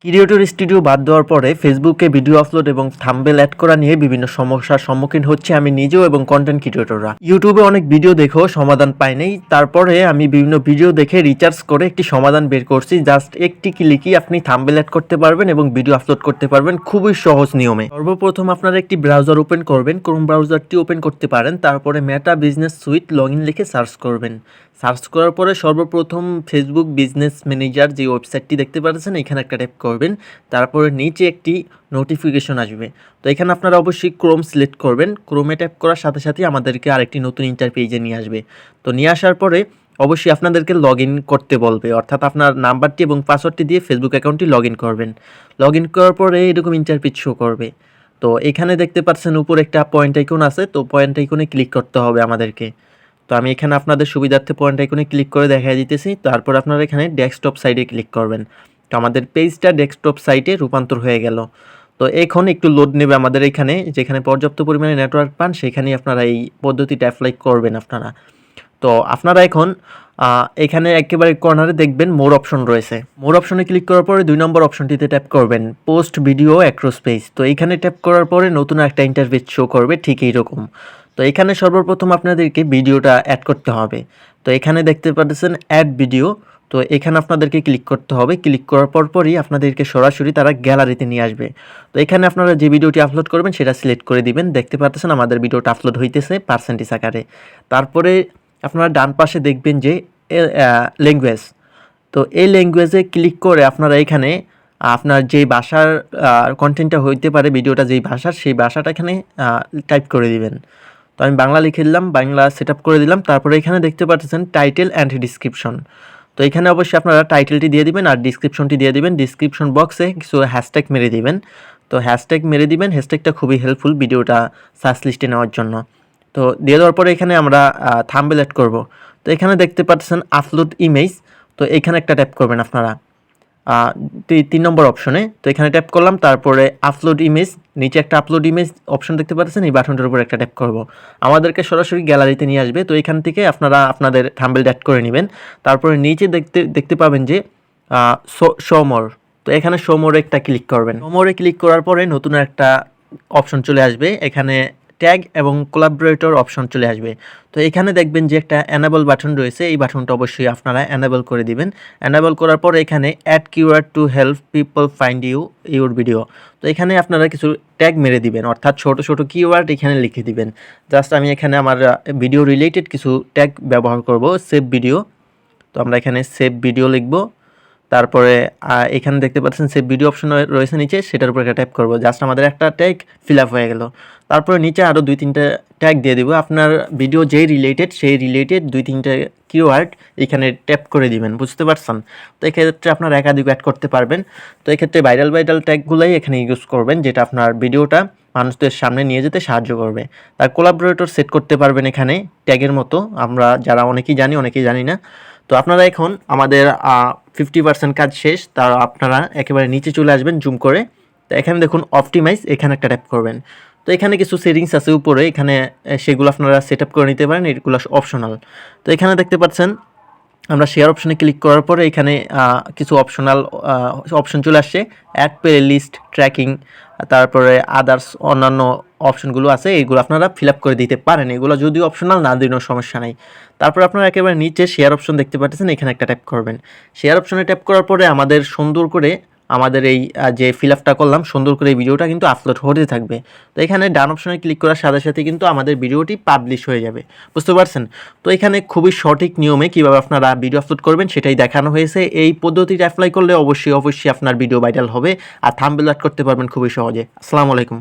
Creator studio বাদ দেওয়ার পরে ফেসবুকে ভিডিও আপলোড এবং থাম্বনেল অ্যাড করা নিয়ে বিভিন্ন সমস্যার সম্মুখীন হচ্ছে আমি নিজেও এবং কন্টেন্ট ক্রিয়েটররা। ইউটিউবে অনেক ভিডিও দেখেও সমাধান পাই নাই। তারপরে আমি বিভিন্ন ভিডিও দেখে রিসার্চ করে একটি সমাধান বের করছি। জাস্ট একটি ক্লিকই আপনি থাম্বনেল অ্যাড করতে পারবেন এবং ভিডিও আপলোড করতে পারবেন খুবই সহজ নিয়মে। সর্বপ্রথম আপনারা একটি ব্রাউজার ওপেন করবেন, ক্রোম ব্রাউজারটি ওপেন করতে পারেন। তারপরে মেটা বিজনেস সুইট লগইন লিখে সার্চ করবেন। সার্চ করার পরে সর্বপ্রথম ফেসবুক বিজনেস ম্যানেজার যে ওয়েবসাইটটি দেখতে পাচ্ছেন এখানে একটা ট্যাপ করবেন। তারপরে নিচে একটি নোটিফিকেশন আসবে। তো এখানে আপনারা অবশ্যই ক্রোম সিলেক্ট করবেন। ক্রোমে ট্যাপ করার সাথে সাথে আমাদেরকে আরেকটি নতুন ইন্টারপেজে নিয়ে আসবে। তো নিয়ে আসার পরে অবশ্যই আপনাদেরকে লগ ইন করতে বলবে, অর্থাৎ আপনার নাম্বারটি এবং পাসওয়ার্ডটি দিয়ে ফেসবুক অ্যাকাউন্টটি লগ ইন করবেন। লগ ইন করার পরে এরকম ইন্টারপেজ শো করবে। তো এখানে দেখতে পাচ্ছেন উপরে একটা পয়েন্ট আইকন আছে, তো পয়েন্ট আইকনে ক্লিক করতে হবে আমাদেরকে। তো আমি এখানে আপনাদের সুবিধার্থে পয়েন্ট আইকনে ক্লিক করে দেখাই দিতেছি। তারপর আপনারা এখানে ডেস্কটপ সাইডে ক্লিক করবেন। তো আমাদের পেজটা ডেস্কটপ সাইটে রূপান্তর হয়ে গেল। তো এখন একটু লোড নেবে আমাদের এখানে, যেখানে পর্যাপ্ত পরিমাণে নেটওয়ার্ক পান সেখানেই আপনারা এই পদ্ধতিটা অ্যাপ্লাই করবেন আপনারা। তো আপনারা এখন এখানে একেবারে কর্নারে দেখবেন মোর অপশন রয়েছে। মোর অপশনে ক্লিক করার পরে 2 নম্বর অপশনটিতে ট্যাপ করবেন, পোস্ট ভিডিও অ্যাক্রস পেজ। তো এখানে ট্যাপ করার পরে নতুন একটা ইন্টারফেস শো করবে ঠিক এইরকম। তো এখানে সর্বপ্রথম আপনাদেরকে ভিডিওটা অ্যাড করতে হবে। তো এখানে দেখতে পাচ্ছেন অ্যাড ভিডিও। তো এখানে আপনাদেরকে ক্লিক করতে হবে। ক্লিক করার পরই আপনাদেরকে সরাসরি তারা গ্যালারিতে নিয়ে আসবে। তো এখানে আপনারা যে ভিডিওটি আপলোড করবেন সেটা সিলেক্ট করে দিবেন। দেখতে পাচ্ছেন আমাদের ভিডিওটা আপলোড হইতেছে পার্সেন্টেজ আকারে। তারপরে আপনারা ডান পাশে দেখবেন যে ল্যাঙ্গুয়েজ। তো এই ল্যাঙ্গুয়েজে ক্লিক করে আপনারা এখানে আপনার যেই ভাষার কন্টেন্টটা হইতে পারে, ভিডিওটা যেই ভাষার সেই ভাষাটা এখানে টাইপ করে দিবেন। তো আমি বাংলা লিখে দিলাম, বাংলা সেট আপ করে দিলাম। তারপরে এখানে দেখতে পাচ্ছেন টাইটেল অ্যান্ড ডিসক্রিপশন। তো এখানে অবশ্যই আপনারা টাইটেলটি দিয়ে দিবেন আর ডিসক্রিপশনটি দিয়ে দিবেন। ডিসক্রিপশন বক্সে কিছু হ্যাশট্যাগ মেরে দিবেন। তো হ্যাশট্যাগ মেরে দিবেন, হ্যাশট্যাগটা খুবই হেল্পফুল ভিডিওটা সার্চ লিস্টে নেওয়ার জন্য। তো দিয়ে দেওয়ার পরে এখানে আমরা থাম্বনেল অ্যাড করব। তো এখানে দেখতে পাচ্ছেন আপলোড ইমেজ। তো এখানে একটা ট্যাপ করবেন আপনারা 3 নম্বর অপশনে। তো এখানে ট্যাপ করলাম, তারপরে আপলোড ইমেজ, নিচে একটা আপলোড ইমেজ অপশন দেখতে পাচ্ছেন, এই বাটনটার উপর একটা ট্যাপ করব। আমাদেরকে সরাসরি গ্যালারিতে নিয়ে আসবে। তো এখান থেকে আপনারা আপনাদের থাম্বনেল অ্যাড করে নেবেন। তারপরে নিচে দেখতে পাবেন যে শো মোর। তো এখানে শো মোরে একটা ক্লিক করবেন। শো মোরে ক্লিক করার পরে নতুন একটা অপশন চলে আসবে, এখানে ট্যাগ এবং কোলাবরেটর অপশন চলে আসবে। তো এখানে দেখবেন যে একটা এনেবল বাটন রয়েছে, এই বাটনটা অবশ্যই আপনারা এনেবল করে দিবেন। এনেবল করার পর এখানে add keyword to help people find your video. তো এখানে আপনারা কিছু ট্যাগ মেরে দিবেন, অর্থাৎ ছোট ছোট কিওয়ার্ড এখানে লিখে দিবেন। জাস্ট আমি এখানে আমার ভিডিও রিলেটেড কিছু ট্যাগ ব্যবহার করব, সেভ ভিডিও। তো আমরা এখানে সেভ ভিডিও লিখব। তারপরে এখানে দেখতে পাচ্ছেন সেভ ভিডিও অপশন রয়েছে নিচে, সেটার উপর একটা ট্যাপ করব। জাস্ট আমাদের একটা ট্যাগ ফিল আপ হয়ে গেল। তারপরে নিচে আরও 2-3টা ট্যাগ দিয়ে দেবো। আপনার ভিডিও যেই রিলেটেড সেই রিলেটেড 2-3টা কিওয়ার্ড এখানে ট্যাপ করে দিবেন, বুঝতে পারছেন? তো এক্ষেত্রে আপনার একাধিক অ্যাড করতে পারবেন। তো এক্ষেত্রে ভাইরাল ট্যাগগুলোই এখানে ইউজ করবেন, যেটা আপনার ভিডিওটা মানুষদের সামনে নিয়ে যেতে সাহায্য করবে। তার কোলাবরেটর সেট করতে পারবেন এখানে ট্যাগের মতো, আমরা যারা অনেকেই জানি না। তো আপনারা এখন আমাদের 50% কাজ শেষ। তার আপনারা একেবারে নিচে চলে আসবেন জুম করে। তো এখানে দেখুন অপটিমাইজ, এখানে একটা ট্যাপ করবেন। তো এখানে কিছু সেটিংস আছে উপরে, এখানে সেগুলো আপনারা সেট আপ করে নিতে পারেন, এগুলো অপশনাল। তো এখানে দেখতে পাচ্ছেন আমরা শেয়ার অপশনে ক্লিক করার পরে এখানে কিছু অপশন চলে আসছে, অ্যাড প্লে লিস্ট, ট্র্যাকিং, তারপরে আদার্স অন্যান্য অপশনগুলো আছে, এইগুলো আপনারা ফিল আপ করে দিতে পারেন। এগুলো যদিও অপশনাল না দিলেও সমস্যা নাই। তারপর আপনারা একেবারে নিচে শেয়ার অপশন দেখতে পাচ্ছেন, এখানে একটা ট্যাপ করবেন। শেয়ার অপশনে ট্যাপ করার পরে আমাদের সুন্দর করে আমাদের এই যে ফিল আপটা করলাম সুন্দর করে এই ভিডিওটা কিন্তু আপলোড হতে থাকবে। তো এখানে ডান অপশনে ক্লিক করার সাথে সাথে কিন্তু আমাদের ভিডিওটি পাবলিশ হয়ে যাবে, বুঝতে পারছেন? তো এখানে খুবই সঠিক নিয়মে কীভাবে আপনারা ভিডিও আপলোড করবেন সেটাই দেখানো হয়েছে। এই পদ্ধতিটা অ্যাপ্লাই করলে অবশ্যই আপনার ভিডিও ভাইরাল হবে আর থাম্বনেল অ্যাড করতে পারবেন খুবই সহজে। আসসালামু আলাইকুম।